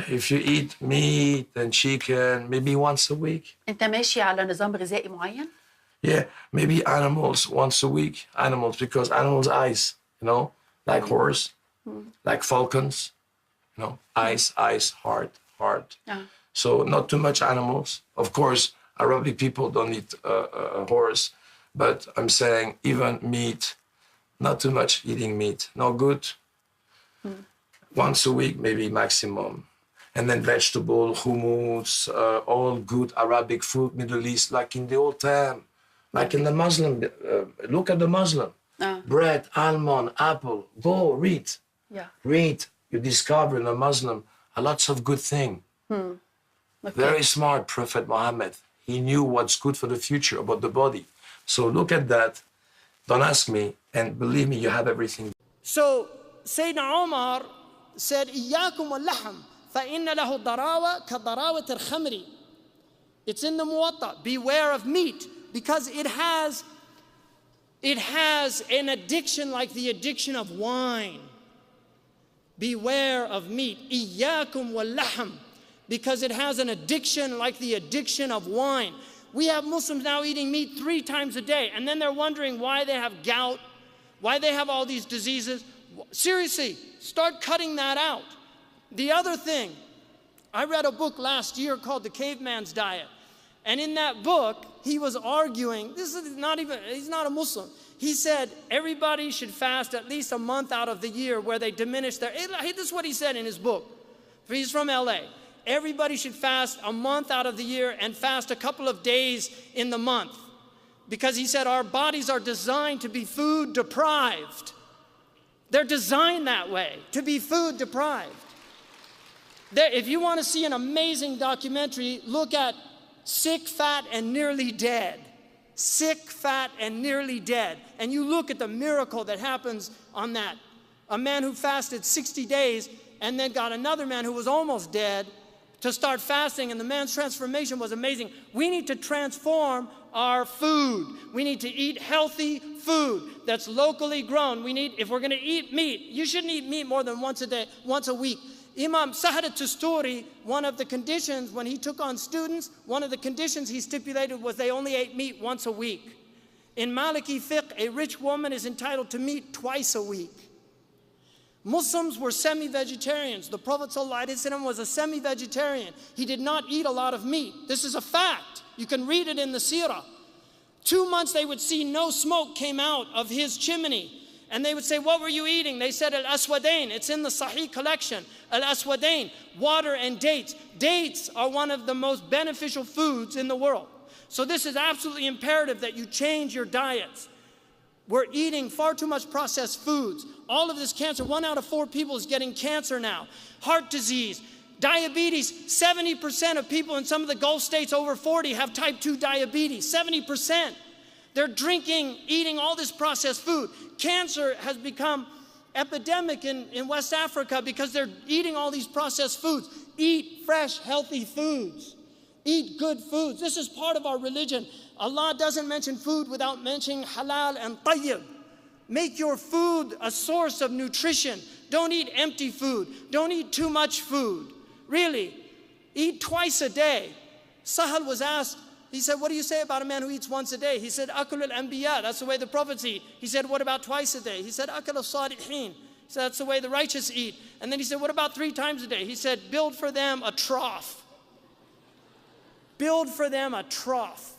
If you eat meat and chicken, maybe once a week. انت ماشي على نظام غذائي معين؟ Yeah, maybe animals once a week. Animals, because animals ice, like horse, like falcons, ice, hard. Yeah. So not too much animals. Of course, Arabic people don't eat a horse, but I'm saying even meat, not too much eating meat, not good. Once a week, maybe maximum. And then vegetable, hummus, all good Arabic food, Middle East, like in the old time, like in the Muslim. Look at the Muslim. Bread, almond, apple. Go read. Yeah. Read. You discover in a Muslim lots of good thing. Okay. Very smart Prophet Muhammad. He knew what's good for the future about the body. So look at that. Don't ask me, and believe me, you have everything. So Sayyidina Umar said, إياكم واللحم فإن له ضراوة كضراوة الخمر. It's in the Muwatta. Beware of meat, because it has an addiction like the addiction of wine. Beware of meat. إياكم واللحم. Because it has an addiction like the addiction of wine. We have Muslims now eating meat 3 times a day, and then they're wondering why they have gout, why they have all these diseases. Seriously, start cutting that out. The other thing, I read a book last year called The Caveman's Diet, and in that book, he was arguing, he's not a Muslim. He said everybody should fast at least a month out of the year where they diminish this is what he said in his book. He's from LA. Everybody should fast a month out of the year and fast a couple of days in the month. Because he said our bodies are designed to be food deprived. They're designed that way, to be food deprived. If you want to see an amazing documentary, look at Sick, Fat, and Nearly Dead. Sick, Fat, and Nearly Dead. And you look at the miracle that happens on that. A man who fasted 60 days and then got another man who was almost dead to start fasting, and the man's transformation was amazing. We need to transform our food. We need to eat healthy food that's locally grown. If we're going to eat meat, you shouldn't eat meat more than once a week. Imam Sahar al-Tusturi, one of the conditions when he took on students, one of the conditions he stipulated was they only ate meat once a week. In Maliki fiqh, a rich woman is entitled to meat twice a week. Muslims were semi-vegetarians. The Prophet ﷺ was a semi-vegetarian. He did not eat a lot of meat. This is a fact. You can read it in the seerah. 2 months they would see no smoke came out of his chimney. And they would say, what were you eating? They said, al-aswadain. It's in the Sahih collection. Al-aswadain, water and dates. Dates are one of the most beneficial foods in the world. So this is absolutely imperative that you change your diets. We're eating far too much processed foods. All of this cancer, 1 out of 4 people is getting cancer now. Heart disease, diabetes. 70% of people in some of the Gulf states over 40 have type 2 diabetes. 70%. They're drinking, eating all this processed food. Cancer has become epidemic in West Africa because they're eating all these processed foods. Eat fresh, healthy foods. Eat good foods. This is part of our religion. Allah doesn't mention food without mentioning halal and tayyib. Make your food a source of nutrition. Don't eat empty food. Don't eat too much food. Really, eat twice a day. Sahal was asked, he said, what do you say about a man who eats once a day? He said, akul al-anbiya, that's the way the prophets eat. He said, what about twice a day? He said, akul al-salihin. He said, that's the way the righteous eat. And then he said, what about 3 times a day? He said, build for them a trough. Build for them a trough.